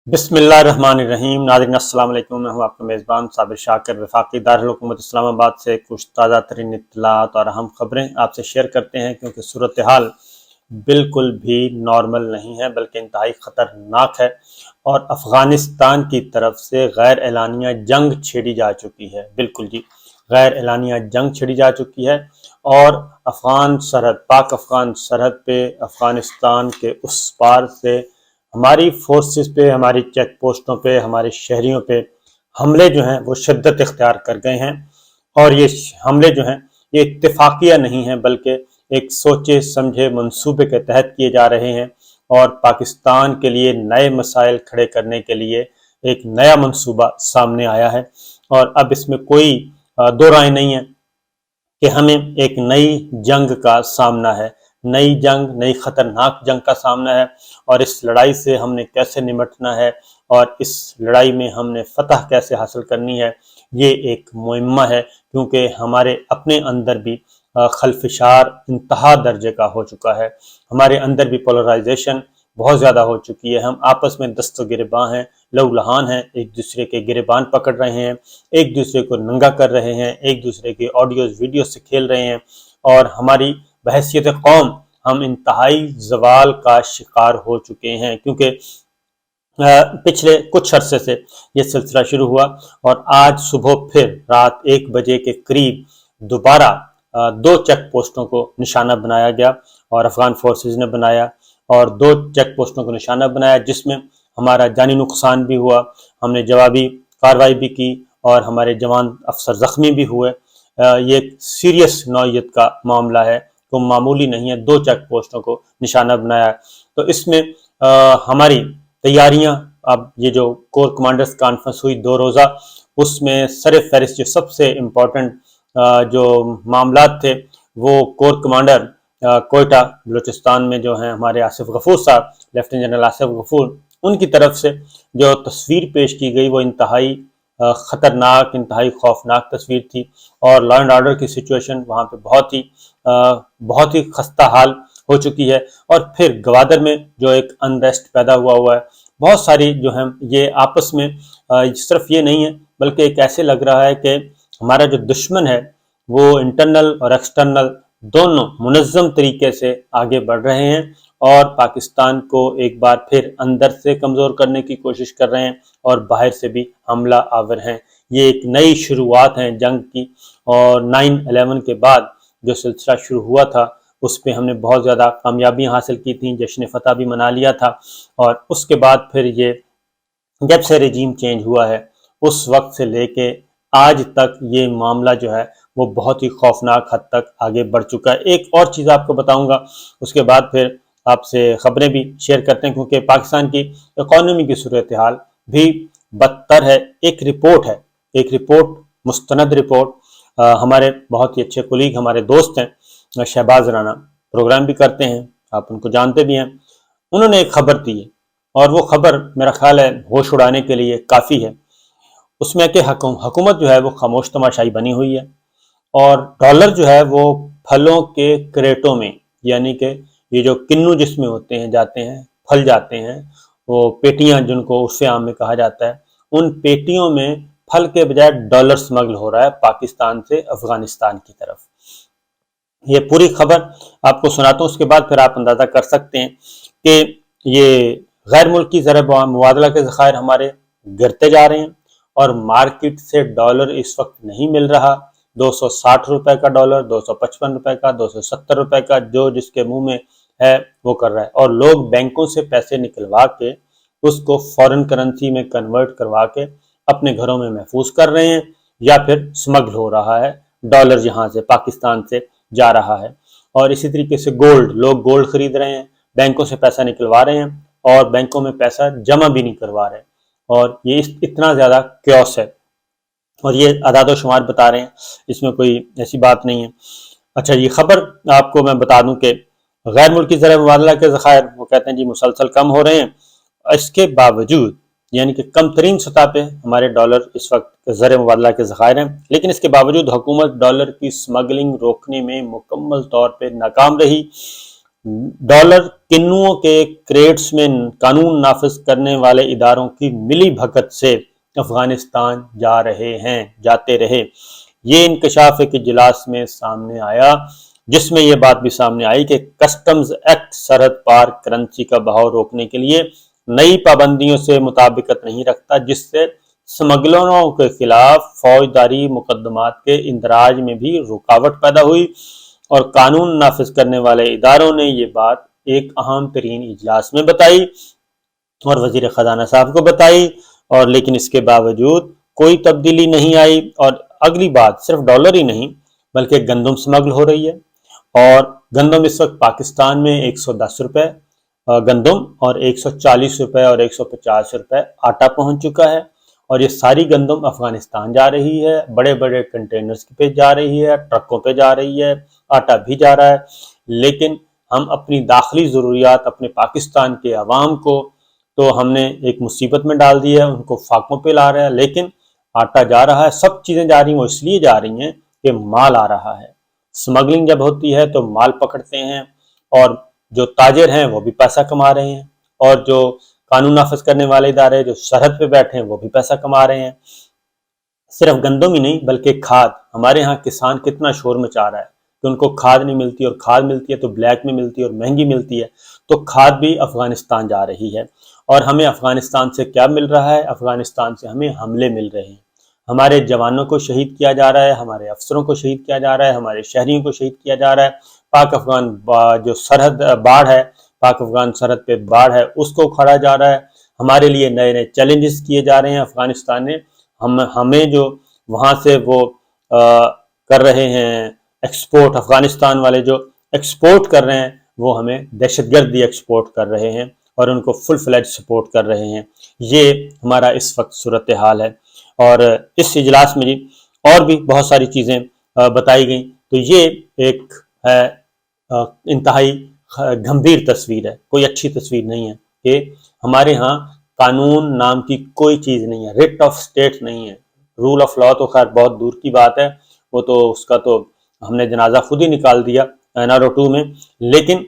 बिस्मिल्लाहिर्रहमानिर्रहीम। नाज़रीन अस्सलाम वालेकुम। मैं हूं आपका मेज़बान साबिर शाकिर। वफाकी दारुल हुकूमत इस्लामाबाद से कुछ ताज़ा तरीन इत्तलात और अहम खबरें आपसे शेयर करते हैं, क्योंकि सूरत हाल बिल्कुल भी नॉर्मल नहीं है बल्कि इंतहाई ख़तरनाक है और अफ़गानिस्तान की तरफ से गैर एलानिया जंग छेड़ी जा चुकी है। बिल्कुल जी, गैर एलानिया जंग छेड़ी जा चुकी है और अफ़गान सरहद, पाक अफ़गान सरहद पे अफ़गानिस्तान के उस पार से हमारी फोर्सेस पे, हमारी चेक पोस्टों पे, हमारे शहरियों पे हमले जो हैं वो शिद्दत इख्तियार कर गए हैं। और ये हमले जो हैं ये इत्तेफाकिया नहीं हैं बल्कि एक सोचे समझे मंसूबे के तहत किए जा रहे हैं और पाकिस्तान के लिए नए मसाइल खड़े करने के लिए एक नया मंसूबा सामने आया है। और अब इसमें कोई दो राय नहीं है कि हमें एक नई जंग का सामना है, नई जंग, नई खतरनाक जंग का सामना है और इस लड़ाई से हमने कैसे निपटना है और इस लड़ाई में हमने फतह कैसे हासिल करनी है, ये एक मुहिम्मा है। क्योंकि हमारे अपने अंदर भी खलफिशार इंतहा दर्जे का हो चुका है, हमारे अंदर भी पोलराइजेशन बहुत ज़्यादा हो चुकी है। हम आपस में दस्त गिरबान हैं, लहूलुहान हैं, एक दूसरे के गिरबान पकड़ रहे हैं, एक दूसरे को नंगा कर रहे हैं, एक दूसरे के ऑडियोज वीडियो से खेल रहे हैं और हमारी बहैसियत कौम हम इंतहाई जवाल का शिकार हो चुके हैं। क्योंकि पिछले कुछ अरसे से ये सिलसिला शुरू हुआ और आज सुबह फिर रात 1 बजे के करीब दोबारा 2 चेक पोस्टों को निशाना बनाया गया और अफगान फोर्सेस ने बनाया और 2 चेक पोस्टों को निशाना बनाया, जिसमें हमारा जानी नुकसान भी हुआ, हमने जवाबी कार्रवाई भी की और हमारे जवान अफसर ज़ख्मी भी हुए। ये सीरियस नौयत का मामला है, तो मामूली नहीं है। 2 चेक पोस्टों को निशाना बनाया, तो इसमें हमारी तैयारियां, अब ये जो कोर कमांडर्स कॉन्फ्रेंस हुई 2 रोज़ा, उसमें सर फहरिस्त जो सबसे इम्पोर्टेंट जो मामलात थे वो कोर कमांडर कोयटा बलूचिस्तान में जो हैं हमारे आसिफ गफूर साहब, लेफ्टिनेंट जनरल आसिफ गफूर, उनकी तरफ से जो तस्वीर पेश की गई वो इंतहाई ख़तरनाक, इंतहाई खौफनाक तस्वीर थी और लॉ एंड ऑर्डर की सिचुएशन वहाँ पे बहुत ही खस्ता हाल हो चुकी है। और फिर गवादर में जो एक अनरेस्ट पैदा हुआ है, बहुत सारी जो है ये आपस में सिर्फ ये नहीं है बल्कि एक ऐसे लग रहा है कि हमारा जो दुश्मन है वो इंटरनल और एक्सटर्नल दोनों मुनज़्ज़म तरीके से आगे बढ़ रहे हैं और पाकिस्तान को एक बार फिर अंदर से कमज़ोर करने की कोशिश कर रहे हैं और बाहर से भी हमला आवर हैं। ये एक नई शुरुआत है जंग की और 9/11 के बाद जो सिलसिला शुरू हुआ था उस पर हमने बहुत ज़्यादा कामयाबियाँ हासिल की थी, जश्न फतह भी मना लिया था। और उसके बाद फिर ये जब से रजीम चेंज हुआ है उस वक्त से लेके आज तक ये मामला जो है वो बहुत ही खौफनाक हद तक आगे बढ़ चुका है। एक और चीज़ आपको बताऊंगा, उसके बाद फिर आपसे ख़बरें भी शेयर करते हैं, क्योंकि पाकिस्तान की इकॉनमी की सूरत हाल भी बदतर है। एक रिपोर्ट मुस्तनद रिपोर्ट, हमारे बहुत ही अच्छे कुलीग, हमारे दोस्त हैं शहबाज राना, प्रोग्राम भी करते हैं, आप उनको जानते भी हैं, उन्होंने एक खबर दी है और वो खबर मेरा ख्याल है होश उड़ाने के लिए काफ़ी है। उसमें कि हुकूमत जो है वो खामोश तमाशाई बनी हुई है और डॉलर जो है वो फलों के क्रेटों में, यानी कि ये जो किन्नू जिसमें होते हैं, जाते हैं, फल जाते हैं, वो पेटियां जिनको उससे आम में कहा जाता है, उन पेटियों में फल के बजाय डॉलर स्मगल हो रहा है पाकिस्तान से अफगानिस्तान की तरफ। ये पूरी खबर आपको सुनाता हूँ, उसके बाद फिर आप अंदाज़ा कर सकते हैं कि ये गैर मुल्की ज़र मुबादला के ज़खायर हमारे गिरते जा रहे हैं और मार्केट से डॉलर इस वक्त नहीं मिल रहा। 260 रुपए का डॉलर, 255 रुपए का, 270 रुपए का, जो जिसके मुंह में है वो कर रहा है और लोग बैंकों से पैसे निकलवा के उसको फॉरेन करेंसी में कन्वर्ट करवा के अपने घरों में महफूज कर रहे हैं या फिर स्मगल हो रहा है, डॉलर यहाँ से पाकिस्तान से जा रहा है। और इसी तरीके से लोग गोल्ड खरीद रहे हैं, बैंकों से पैसा निकलवा रहे हैं और बैंकों में पैसा जमा भी नहीं करवा रहे हैं और ये इतना ज़्यादा क्योस है और ये अदाद शुमार बता रहे हैं, इसमें कोई ऐसी बात नहीं है। अच्छा, ये खबर आपको मैं बता दूं कि गैर मुल्की ज़र मुबादला के ज़खायर वो कहते हैं जी मुसलसल कम हो रहे हैं, इसके बावजूद यानी कि कम तरीन सतह पे हमारे डॉलर इस वक्त ज़र मुबादला के ज़खायर हैं, लेकिन इसके बावजूद हुकूमत डॉलर की स्मगलिंग रोकने में मुकम्मल तौर पर नाकाम रही। डॉलर किन्नुओं के क्रेट्स में कानून नाफिज करने वाले इदारों की मिली भगत से अफगानिस्तान जाते रहे। ये इंकशाफ एक इजलास में सामने आया जिसमें यह बात भी सामने आई कि कस्टम्स एक्ट सरहद पार करेंसी का बहाव रोकने के लिए नई पाबंदियों से मुताबिकत नहीं रखता, जिससे स्मगलरों के खिलाफ फौजदारी मुकदमात के इंदराज में भी रुकावट पैदा हुई और कानून नाफिज करने वाले इदारों ने ये बात एक अहम तरीन इजलास में बताई और वजीर खजाना साहब को बताई, और लेकिन इसके बावजूद कोई तब्दीली नहीं आई। और अगली बात, सिर्फ डॉलर ही नहीं बल्कि गंदम स्मगल हो रही है, और गंदम इस वक्त पाकिस्तान में 110 रुपए गंदम और 140 रुपए और 150 रुपए आटा पहुंच चुका है, और ये सारी गंदम अफगानिस्तान जा रही है, बड़े बड़े कंटेनर्स पे जा रही है, ट्रकों पे जा रही है, आटा भी जा रहा है। लेकिन हम अपनी दाखिली ज़रूरियात अपने पाकिस्तान के अवाम को तो हमने एक मुसीबत में डाल दी है, उनको फाकों पे ला रहा है, लेकिन आटा जा रहा है, सब चीज़ें जा रही हैं, वो इसलिए जा रही हैं कि माल आ रहा है। स्मगलिंग जब होती है तो माल पकड़ते हैं, और जो ताजिर हैं वो भी पैसा कमा रहे हैं, और जो कानून नाफिज करने वाले इदारे जो सरहद पे बैठे हैं वो भी पैसा कमा रहे हैं। सिर्फ गंदम ही नहीं बल्कि खाद, हमारे यहाँ किसान कितना शोर मचा रहा है कि उनको खाद नहीं मिलती, और खाद मिलती है तो ब्लैक में मिलती है और महंगी मिलती है, तो खाद भी अफगानिस्तान जा रही है। और हमें अफगानिस्तान से क्या मिल रहा है? अफगानिस्तान से हमें हमले मिल रहे हैं, हमारे जवानों को शहीद किया जा रहा है, हमारे अफसरों को शहीद किया जा रहा है, हमारे शहरियों को शहीद किया जा रहा है। पाक अफगान जो सरहद बाढ़ है, पाक अफगान सरहद पे बाढ़ है, उसको उखाड़ा जा रहा है। हमारे लिए नए नए चैलेंजेस किए जा रहे हैं अफगानिस्तान ने, हमें जो वहाँ से वो कर रहे हैं एक्सपोर्ट, अफगानिस्तान वाले जो एक्सपोर्ट कर रहे हैं वो हमें दहशतगर्दी एक्सपोर्ट कर रहे हैं और उनको फुल फ्लैज सपोर्ट कर रहे हैं। ये हमारा इस वक्त सूरत हाल है। और इस इजलास में जी और भी बहुत सारी चीज़ें बताई गई, तो ये एक है इंतहाई गंभीर तस्वीर है, कोई अच्छी तस्वीर नहीं है कि हमारे यहाँ कानून नाम की कोई चीज़ नहीं है, रिट ऑफ स्टेट नहीं है, रूल ऑफ लॉ तो खैर बहुत दूर की बात है, वो तो उसका तो हमने जनाजा खुद ही निकाल दिया NRO 2 में। लेकिन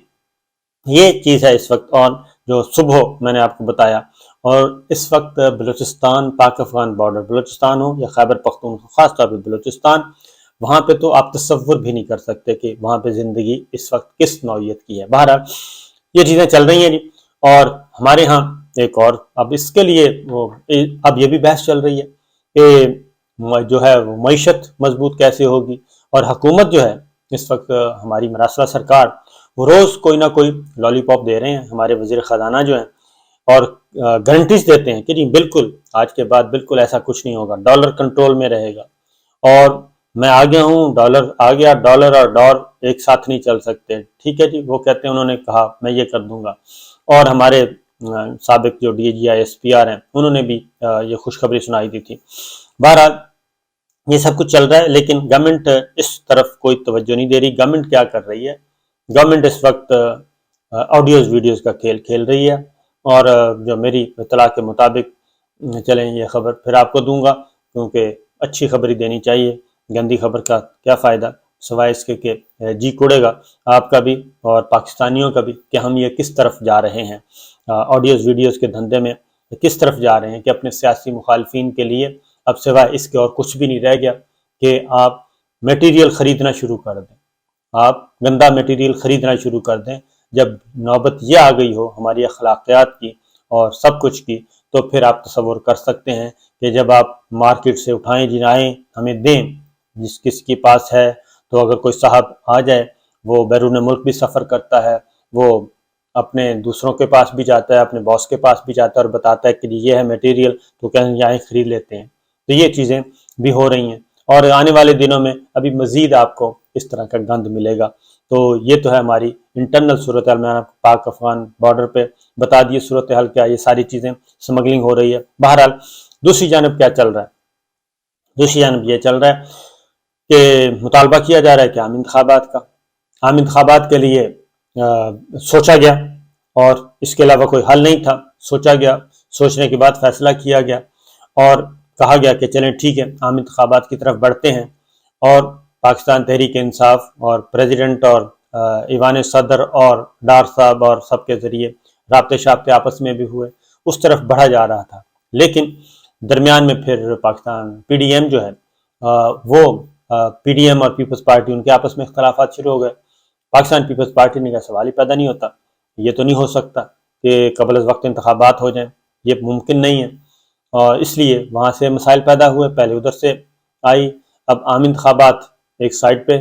ये चीज़ है इस वक्त, और जो सुबह मैंने आपको बताया, और इस वक्त बलूचिस्तान, पाक अफगान बॉर्डर बलूचिस्तान हो या खैबर पख्तूनख्वा, खास तौर पर बलूचिस्तान, वहाँ पे तो आप तसव्वुर भी नहीं कर सकते कि वहाँ पे ज़िंदगी इस वक्त किस नौइयत की है। बहरहाल ये चीज़ें चल रही हैं जी। और हमारे यहाँ एक और, अब इसके लिए अब ये भी बहस चल रही है कि जो है वो मईशत मजबूत कैसे होगी, और हुकूमत जो है इस वक्त हमारी मरासला सरकार वो रोज़ कोई ना कोई लॉलीपॉप दे रहे हैं हमारे वज़ीर ख़जाना जो हैं, और गारंटीज देते हैं कि जी बिल्कुल आज के बाद बिल्कुल ऐसा कुछ नहीं होगा, डॉलर कंट्रोल में रहेगा, और मैं आ गया हूँ, डॉलर आ गया, डॉलर और डॉर एक साथ नहीं चल सकते। ठीक है जी, वो कहते हैं, उन्होंने कहा मैं ये कर दूंगा। और हमारे साबिक जो DGI SPR हैं उन्होंने भी ये खुशखबरी सुनाई दी थी। बहरहाल ये सब कुछ चल रहा है, लेकिन गवर्नमेंट इस तरफ कोई तवज्जो नहीं दे रही। गवर्नमेंट क्या कर रही है? गवर्नमेंट इस वक्त ऑडियोज़ वीडियोज़ का खेल खेल रही है, और जो मेरी इत्तला के मुताबिक, चलें ये खबर फिर आपको दूंगा क्योंकि अच्छी खबर ही देनी चाहिए, गंदी खबर का क्या फ़ायदा, सिवाय इसके कि जी कुड़ेगा आपका भी और पाकिस्तानियों का भी कि हम ये किस तरफ जा रहे हैं, ऑडियोज़ वीडियोज़ के धंधे में किस तरफ जा रहे हैं, कि अपने सियासी मुखालफिन के लिए अब सिवाय इसके और कुछ भी नहीं रह गया कि आप मटेरियल ख़रीदना शुरू कर दें, आप गंदा मटेरियल ख़रीदना शुरू कर दें। जब नौबत ये आ गई हो हमारी अखलाकियात की और सब कुछ की, तो फिर आप तसव्वुर कर सकते हैं कि जब आप मार्केट से उठाएं जिनाएं हमें दें, जिस किसी के पास है, तो अगर कोई साहब आ जाए, वो बैरून मुल्क भी सफ़र करता है, वो अपने दूसरों के पास भी जाता है, अपने बॉस के पास भी जाता है और बताता है कि ये है मटेरियल, तो कहें यहाँ ख़रीद लेते हैं। तो ये चीज़ें भी हो रही हैं, और आने वाले दिनों में अभी मज़ीद आपको इस तरह का गंद मिलेगा। तो ये तो है हमारी इंटरनल सूरत हाल। मैंने आपको पाक अफगान बॉर्डर पे बता दिए सूरत हाल क्या, ये सारी चीज़ें, स्मगलिंग हो रही है। बहरहाल दूसरी जानब क्या चल रहा है? दूसरी जानब ये चल रहा है कि मुतालबा किया जा रहा है कि आम इंतखाबात का, आम इंतखाबात के लिए सोचा गया, और इसके अलावा कोई हल नहीं था। सोचा गया, सोचने के बाद फैसला किया गया और कहा गया कि चलें ठीक है, आम इंतखाबात की तरफ बढ़ते हैं, और पाकिस्तान तहरीक इंसाफ और प्रेसिडेंट और ایوان صدر اور ڈار صاحب اور سب کے ذریعے رابطے شابطے آپس میں بھی ہوئے، اس طرف بڑھا جا رہا تھا۔ لیکن درمیان میں پھر پاکستان پی ڈی ایم جو ہے وہ پی ڈی ایم اور پیپلز پارٹی ان کے آپس میں اختلافات شروع ہو گئے۔ پاکستان پیپلز پارٹی نے کہا سوال ہی پیدا نہیں ہوتا، یہ تو نہیں ہو سکتا کہ قبل از وقت انتخابات ہو جائیں، یہ ممکن نہیں ہے، اور اس لیے وہاں سے مسائل پیدا ہوئے۔ پہلے ادھر سے آئی، اب عام انتخابات ایک سائڈ پہ،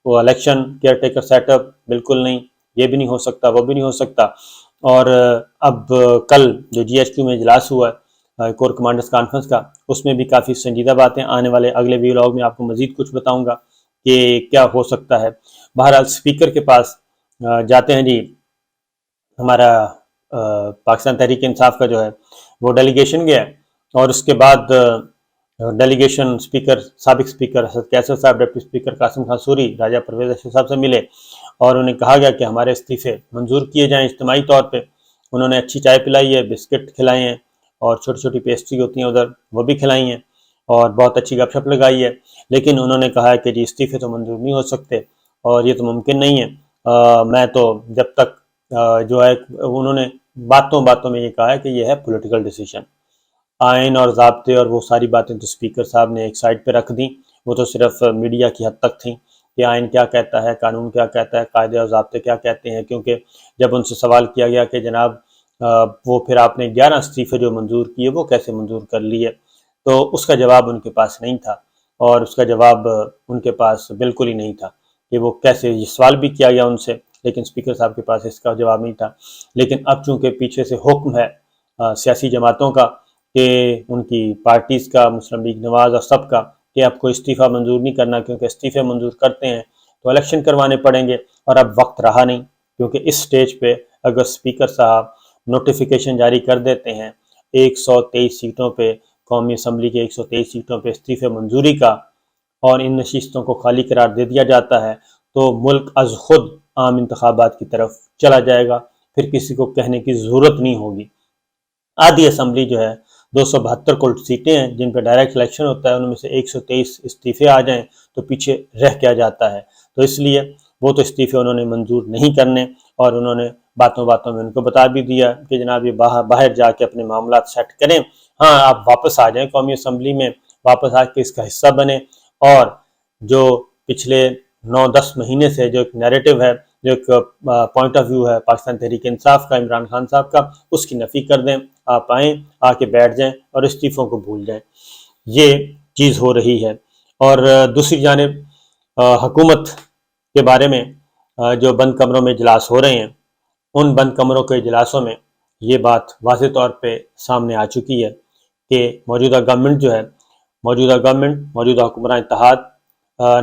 وہ election caretaker setup بالکل نہیں، یہ بھی نہیں ہو سکتا، وہ بھی نہیں ہو سکتا۔ اور اب کل جو جی ایچ کیو میں اجلاس ہوا ہے کور کمانڈرز کانفرنس کا، اس میں بھی کافی سنجیدہ باتیں آنے والے اگلے ویلاگ میں آپ کو مزید کچھ بتاؤں گا کہ کیا ہو سکتا ہے۔ بہرحال اسپیکر کے پاس جاتے ہیں جی، ہمارا پاکستان تحریک انصاف کا جو ہے وہ ڈیلیگیشن گیا، اور اس کے بعد ڈیلیگیشن اسپیکر سابق اسپیکر اسد کیسر صاحب، ڈپٹی اسپیکر قاسم خان سوری، راجہ پرویز اشرف صاحب سے ملے، اور انہیں کہا گیا کہ ہمارے استعفے منظور کیے جائیں اجتماعی طور پہ۔ انہوں نے اچھی چائے پلائی ہے، بسکٹ کھلائے ہیں، اور چھوٹی چھوٹی پیسٹری ہوتی ہیں ادھر وہ بھی کھلائی ہیں، اور بہت اچھی گپ شپ لگائی ہے۔ لیکن انہوں نے کہا ہے کہ جی استعفے تو منظور نہیں ہو سکتے، اور یہ تو ممکن نہیں ہے، میں تو جب تک جو ہے انہوں نے باتوں میں یہ کہا ہے کہ یہ ہے پولیٹیکل ڈیسیشن۔ آئین اور ضابطے اور وہ ساری باتیں تو اسپیکر صاحب نے ایک سائڈ پہ رکھ دیں، وہ تو صرف میڈیا کی حد تک تھیں کہ آئین کیا کہتا ہے، قانون کیا کہتا ہے، قاعدے اور ضابطے کیا کہتے ہیں۔ کیونکہ جب ان سے سوال کیا گیا کہ جناب وہ پھر آپ نے 11 استعفے جو منظور کیے وہ کیسے منظور کر لیے، تو اس کا جواب ان کے پاس نہیں تھا، اور اس کا جواب ان کے پاس بالکل ہی نہیں تھا کہ وہ کیسے، یہ سوال بھی کیا گیا ان سے لیکن اسپیکر صاحب کے پاس اس کا جواب نہیں تھا۔ لیکن اب چونکہ پیچھے سے حکم ہے سیاسی جماعتوں کا کہ ان کی پارٹیز کا، مسلم لیگ نواز اور سب کا، کہ اب کوئی استعفیٰ منظور نہیں کرنا، کیونکہ استعفے منظور کرتے ہیں تو الیکشن کروانے پڑیں گے، اور اب وقت رہا نہیں، کیونکہ اس سٹیج پہ اگر اسپیکر صاحب نوٹیفیکیشن جاری کر دیتے ہیں 123 سیٹوں پہ، قومی اسمبلی کے 123 سیٹوں پہ استعفے منظوری کا، اور ان نشستوں کو خالی قرار دے دیا جاتا ہے، تو ملک از خود عام انتخابات کی طرف چلا جائے گا، پھر کسی کو کہنے کی ضرورت نہیں ہوگی۔ آدھی اسمبلی جو ہے 272 کل سیٹیں ہیں جن پہ ڈائریکٹ الیکشن ہوتا ہے، ان میں سے 123 استعفے آ جائیں تو پیچھے رہ کیا جاتا ہے۔ تو اس لیے وہ تو استعفے انہوں نے منظور نہیں کرنے، اور انہوں نے باتوں میں ان کو بتا بھی دیا کہ جناب یہ باہر جا کے اپنے معاملات سیٹ کریں، ہاں آپ واپس آ جائیں قومی اسمبلی میں، واپس آ کے اس کا حصہ بنیں، اور جو پچھلے 9-10 مہینے سے جو ایک نیریٹو ہے، جو ایک پوائنٹ آف ویو ہے پاکستان تحریک انصاف کا، عمران خان صاحب کا، اس کی نفی کر دیں، آپ آئیں، آ کے بیٹھ جائیں اور استعفوں کو بھول جائیں۔ یہ چیز ہو رہی ہے۔ اور دوسری جانب حکومت کے بارے میں جو بند کمروں میں اجلاس ہو رہے ہیں، ان بند کمروں کے اجلاسوں میں یہ بات واضح طور پہ سامنے آ چکی ہے کہ موجودہ گورنمنٹ جو ہے، موجودہ حکمراں اتحاد،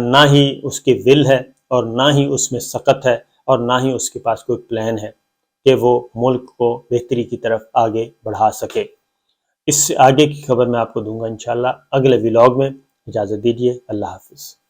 نہ ہی اس کی ول ہے، اور نہ ہی اس میں سخت ہے، اور نہ ہی اس کے پاس کوئی پلان ہے کہ وہ ملک کو بہتری کی طرف آگے بڑھا سکے۔ اس سے آگے کی خبر میں آپ کو دوں گا انشاءاللہ اگلے ویلاگ میں۔ اجازت دیجیے، اللہ حافظ۔